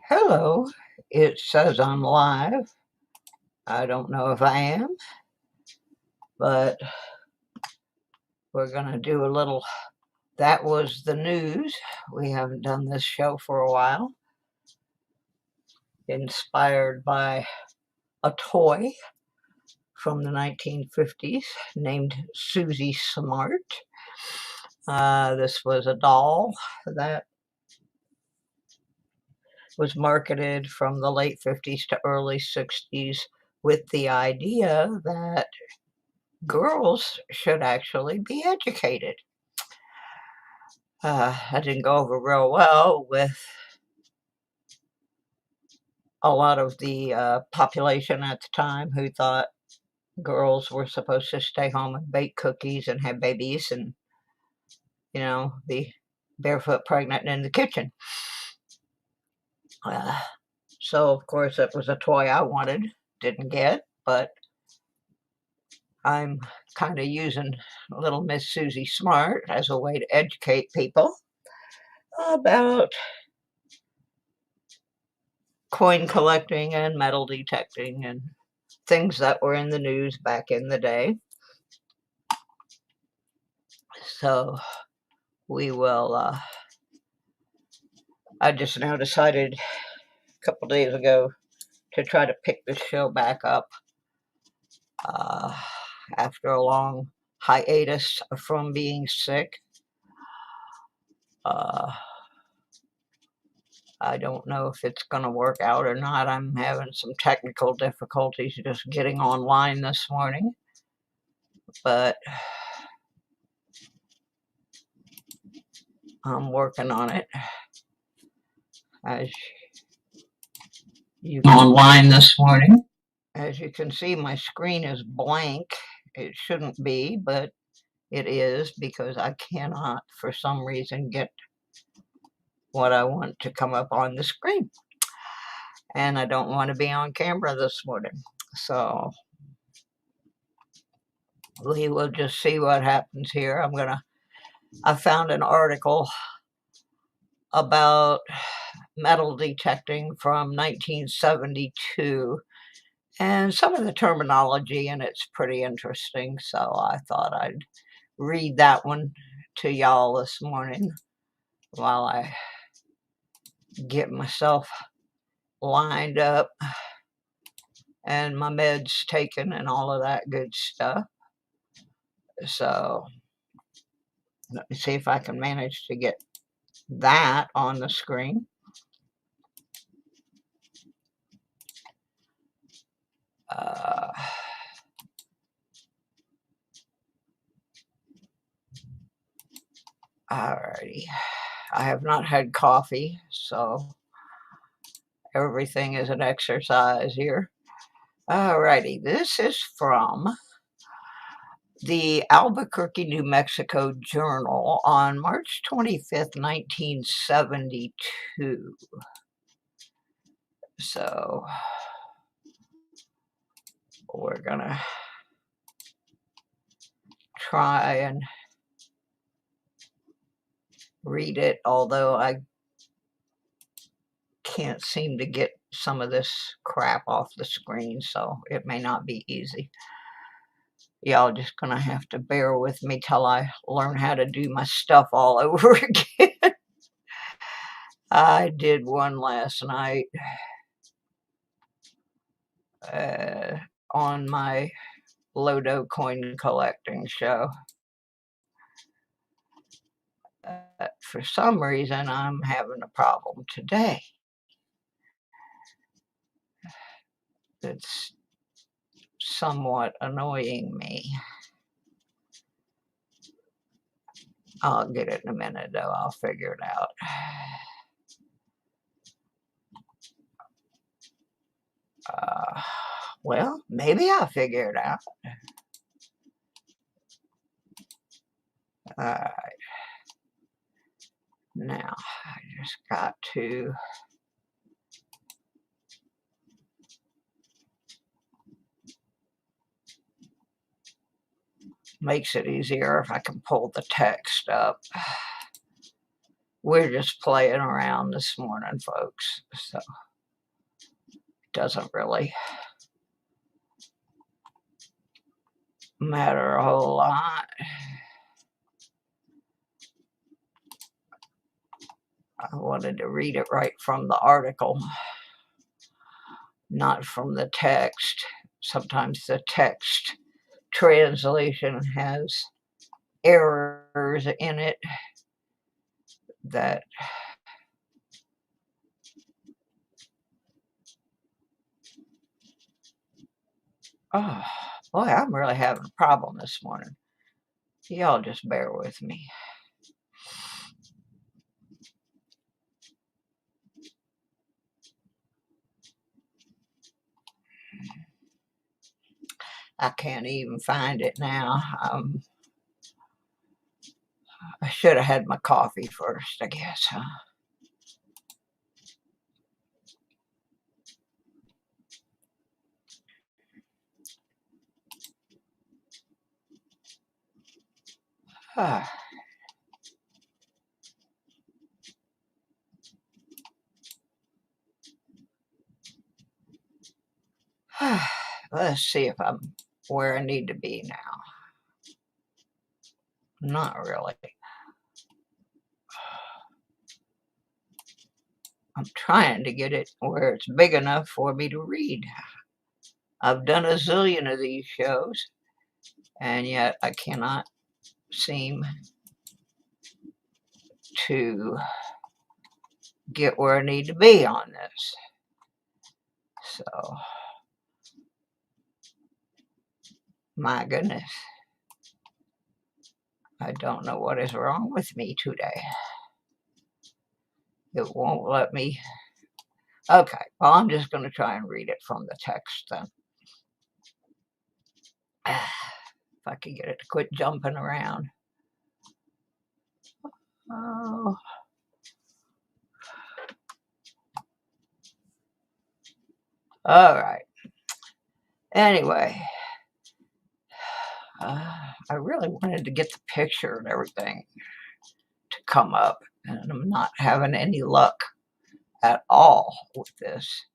Hello, it says I'm live. I don't know if I am, but we're going to do a little. That was the news. We haven't done this show for a while. Inspired by a toy from the 1950s named Suzy Smart. This was a doll that was marketed from the late 50s to early 60s with the idea that girls should actually be educated. That didn't go over real well with a lot of the population at the time who thought girls were supposed to stay home and bake cookies and have babies and, be barefoot pregnant in the kitchen. Uh, so, of course, it was a toy I wanted, didn't get, but I'm kind of using little Miss Suzy Smart as a way to educate people about coin collecting and metal detecting and things that were in the news back in the day. So we will, I just now decided a couple days ago to try to pick this show back up uh, after a long hiatus from being sick. Uh, I don't know if it's going to work out or not. I'm having some technical difficulties just getting online this morning, but I'm working on it. As you online this morning, as you can see, my screen is blank. It shouldn't be, but it is because I cannot, for some reason, get what I want to come up on the screen. And I don't want to be on camera this morning. So we will just see what happens here. I found an article about metal detecting from 1972, and some of the terminology in it's pretty interesting. So I thought I'd read that one to y'all this morning while I get myself lined up and my meds taken and all of that good stuff. So let me see if I can manage to get that on the screen. Alrighty. I have not had coffee, so everything is an exercise here. Alrighty, this is from the Albuquerque, New Mexico Journal on March 25th, 1972. So we're going to try and read it, although I can't seem to get some of this crap off the screen, so it may not be easy. Y'all just gonna have to bear with me till I learn how to do my stuff all over again. I did one last night on my Lodo coin collecting show. For some reason, I'm having a problem today. It's somewhat annoying me. I'll get it in a minute, though. I'll figure it out. Well, maybe I'll figure it out. All right. Now, I just got to makes it easier if I can pull the text up. we're just playing around this morning, folks, so it doesn't really matter a whole lot. I wanted to read it right from the article, not from the text. Sometimes the text translation has errors in it that oh boy, I'm really having a problem this morning. Y'all just bear with me. I can't even find it now. I should have had my coffee first, I guess, huh? Let's see if I'm where I need to be now. Not really. I'm trying to get it where it's big enough for me to read. I've done a zillion of these shows, and yet I cannot seem to get where I need to be on this. So, my goodness. I don't know what is wrong with me today. It won't let me. Okay, well, I'm just going to try and read it from the text then. If I could get it to quit jumping around. Oh. All right. Anyway, I really wanted to get the picture and everything to come up, and I'm not having any luck at all with this.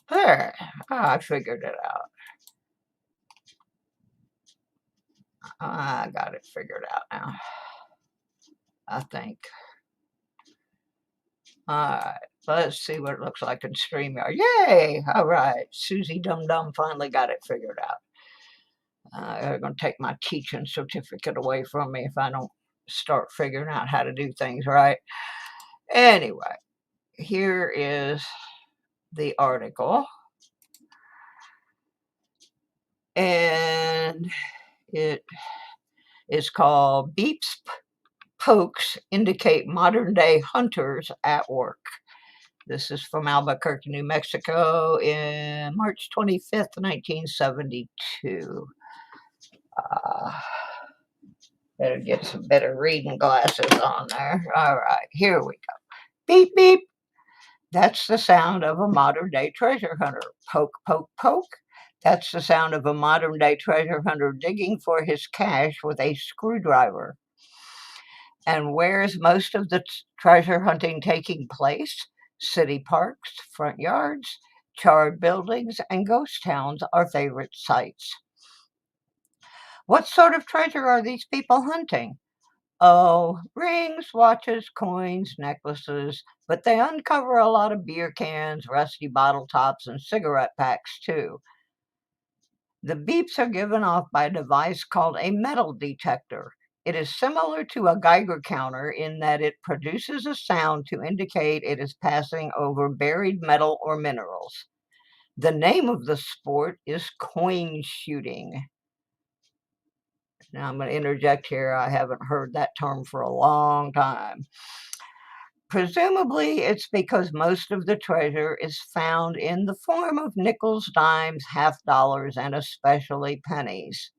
There, I figured it out. I got it figured out now, I think. All right, let's see what it looks like in StreamYard. Yay! All right, Suzy Dum Dum finally got it figured out. They're going to take my teaching certificate away from me if I don't start figuring out how to do things right. Anyway, here is the article. And it is called Beeps Pokes Indicate Modern Day Hunters at Work. This is from Albuquerque, New Mexico in March 25th, 1972. Better get some better reading glasses on there. All right, here we go. Beep, beep. That's the sound of a modern day treasure hunter. Poke, poke, poke. That's the sound of a modern day treasure hunter digging for his cache with a screwdriver. And where's most of the treasure hunting taking place? City parks, front yards, charred buildings, and ghost towns are favorite sites. What sort of treasure are these people hunting? Oh, rings, watches, coins, necklaces, but they uncover a lot of beer cans, rusty bottle tops, and cigarette packs too. The beeps are given off by a device called a metal detector. It is similar to a Geiger counter in that it produces a sound to indicate it is passing over buried metal or minerals. The name of the sport is coin shooting. Now, I'm going to interject here. I haven't heard that term for a long time. Presumably, it's because most of the treasure is found in the form of nickels, dimes, half dollars, and especially pennies.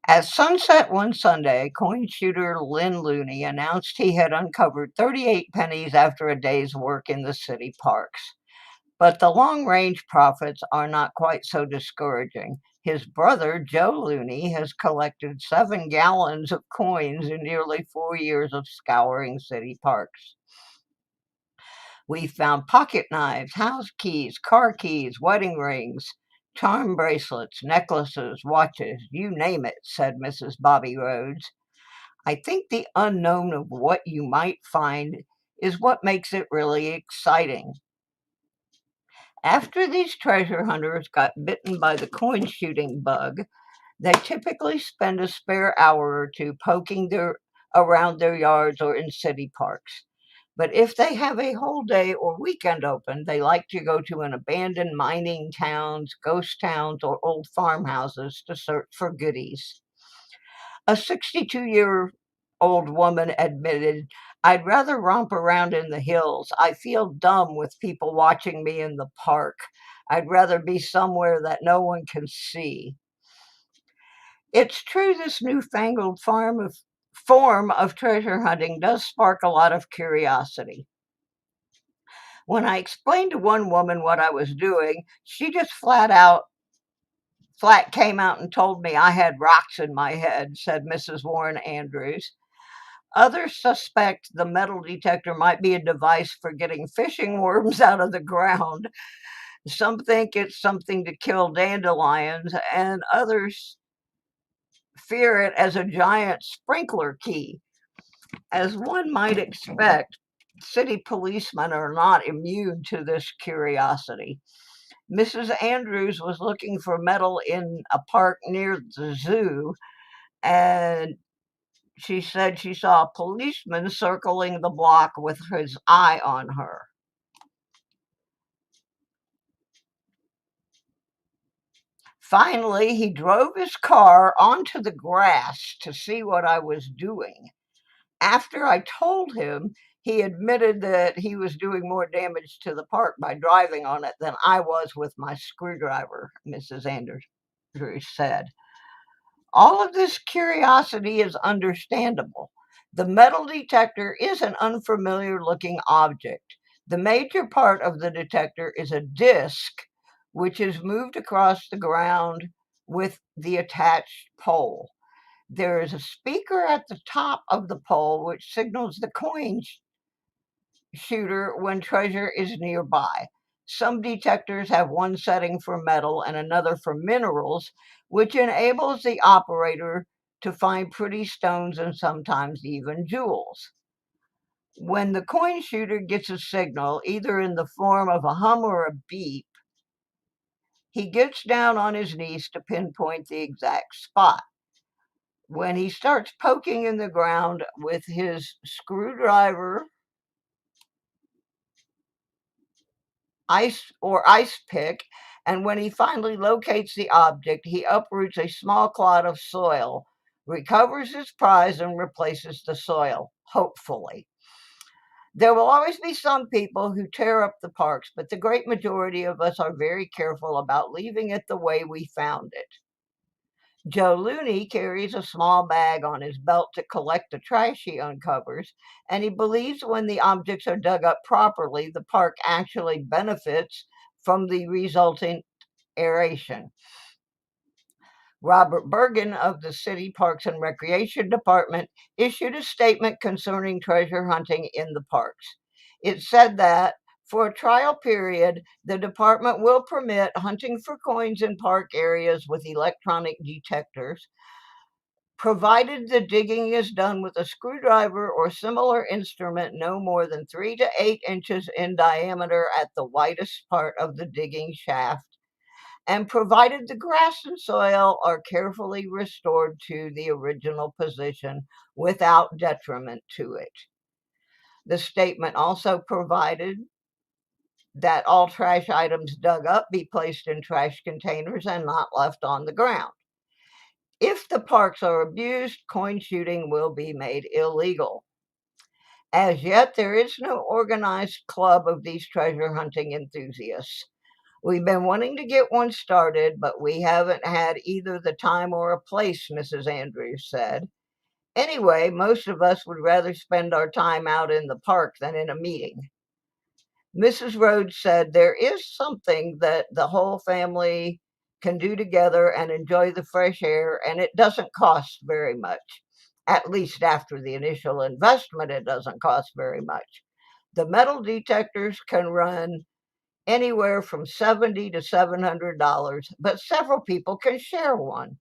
At sunset one Sunday, coin shooter Lynn Looney announced he had uncovered 38 pennies after a day's work in the city parks. But the long-range profits are not quite so discouraging. His brother, Joe Looney, has collected 7 gallons of coins in nearly 4 years of scouring city parks. We found pocket knives, house keys, car keys, wedding rings, charm bracelets, necklaces, watches, you name it, said Mrs. Bobby Rhodes. I think the unknown of what you might find is what makes it really exciting. After these treasure hunters got bitten by the coin shooting bug, they typically spend a spare hour or two poking around their yards or in city parks. But if they have a whole day or weekend open, they like to go to an abandoned mining towns, ghost towns, or old farmhouses to search for goodies. A 62-year-old woman admitted, I'd rather romp around in the hills. I feel dumb with people watching me in the park. I'd rather be somewhere that no one can see. It's true this newfangled form of treasure hunting does spark a lot of curiosity. When I explained to one woman what I was doing, she just flat came out and told me I had rocks in my head, said Mrs. Warren Andrews. Others suspect the metal detector might be a device for getting fishing worms out of the ground. Some think it's something to kill dandelions, and others fear it as a giant sprinkler key. As one might expect, city policemen are not immune to this curiosity. Mrs. Andrews was looking for metal in a park near the zoo, and she said she saw a policeman circling the block with his eye on her. Finally, he drove his car onto the grass to see what I was doing. After I told him, he admitted that he was doing more damage to the park by driving on it than I was with my screwdriver, Mrs. Andrews said. All of this curiosity is understandable. The metal detector is an unfamiliar looking object. The major part of the detector is a disc which is moved across the ground with the attached pole. There is a speaker at the top of the pole which signals the coin shooter when treasure is nearby. Some detectors have one setting for metal and another for minerals, which enables the operator to find pretty stones and sometimes even jewels. When the coin shooter gets a signal, either in the form of a hum or a beep, he gets down on his knees to pinpoint the exact spot. When he starts poking in the ground with his screwdriver, ice pick, and when he finally locates the object, he uproots a small clod of soil, recovers his prize, and replaces the soil, hopefully. There will always be some people who tear up the parks, but the great majority of us are very careful about leaving it the way we found it. Joe Looney carries a small bag on his belt to collect the trash he uncovers, and he believes when the objects are dug up properly, the park actually benefits from the resulting aeration. Robert Bergen of the City Parks and Recreation Department issued a statement concerning treasure hunting in the parks. It said that for a trial period, the department will permit hunting for coins in park areas with electronic detectors, provided the digging is done with a screwdriver or similar instrument no more than 3 to 8 inches in diameter at the widest part of the digging shaft, and provided the grass and soil are carefully restored to the original position without detriment to it. The statement also provided that all trash items dug up be placed in trash containers and not left on the ground. If the parks are abused, coin shooting will be made illegal. As yet, there is no organized club of these treasure hunting enthusiasts. We've been wanting to get one started, but we haven't had either the time or a place, Mrs. Andrews said. Anyway, most of us would rather spend our time out in the park than in a meeting. Mrs. Rhodes said there is something that the whole family can do together and enjoy the fresh air, and it doesn't cost very much. At least after the initial investment, it doesn't cost very much. The metal detectors can run anywhere from $70 to $700, but several people can share one.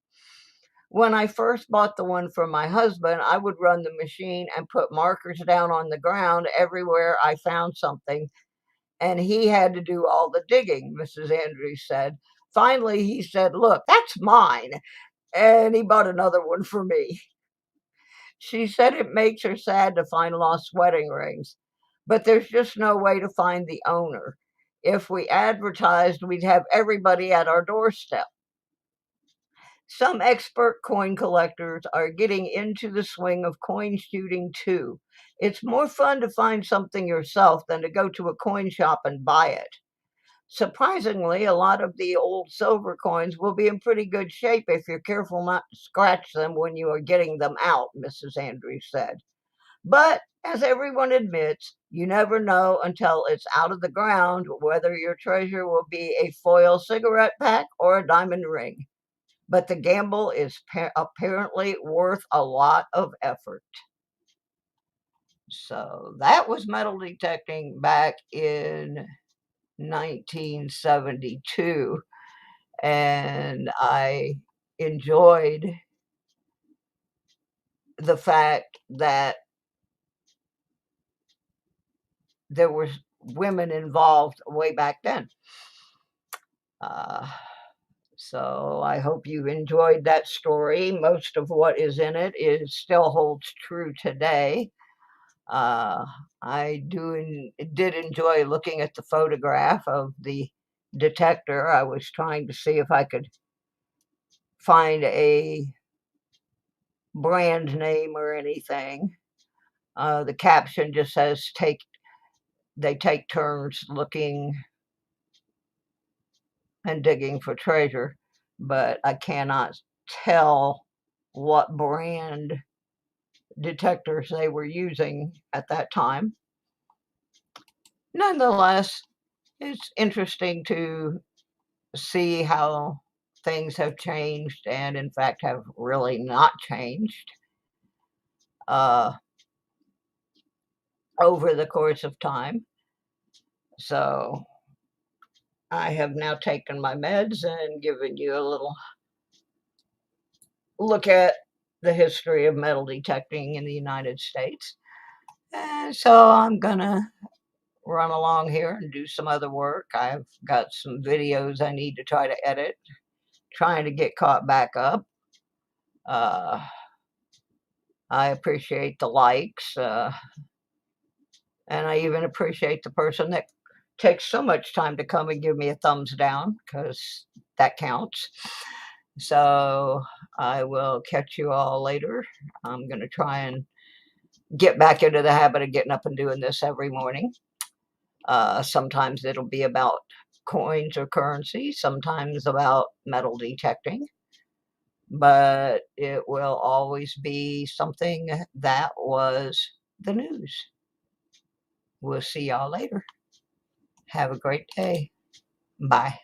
When I first bought the one for my husband, I would run the machine and put markers down on the ground everywhere I found something, and he had to do all the digging, Mrs. Andrews said. Finally, he said, "Look, that's mine." And he bought another one for me. She said it makes her sad to find lost wedding rings, but there's just no way to find the owner. If we advertised, we'd have everybody at our doorstep. Some expert coin collectors are getting into the swing of coin shooting too. It's more fun to find something yourself than to go to a coin shop and buy it. Surprisingly, a lot of the old silver coins will be in pretty good shape if you're careful not to scratch them when you are getting them out, Mrs. Andrews said. But as everyone admits, you never know until it's out of the ground whether your treasure will be a foil cigarette pack or a diamond ring. But the gamble is apparently worth a lot of effort. So that was metal detecting back in 1972. And I enjoyed the fact that there were women involved way back then. Uh, so I hope you enjoyed that story. Most of what is in it is still holds true today. Uh, did enjoy looking at the photograph of the detector. I was trying to see if I could find a brand name or anything. The caption just says they take turns looking and digging for treasure, but I cannot tell what brand detectors they were using at that time. Nonetheless, it's interesting to see how things have changed and, in fact, have really not changed uh, over the course of time. So I have now taken my meds and given you a little look at the history of metal detecting in the United States. And so I'm going to run along here and do some other work. I've got some videos I need to try to edit, trying to get caught back up. Uh, I appreciate the likes, and I even appreciate the person that takes so much time to come and give me a thumbs down because that counts. So I will catch you all later. I'm going to try and get back into the habit of getting up and doing this every morning. Sometimes it'll be about coins or currency, sometimes about metal detecting, but it will always be something that was the news. We'll see y'all later. Have a great day. Bye.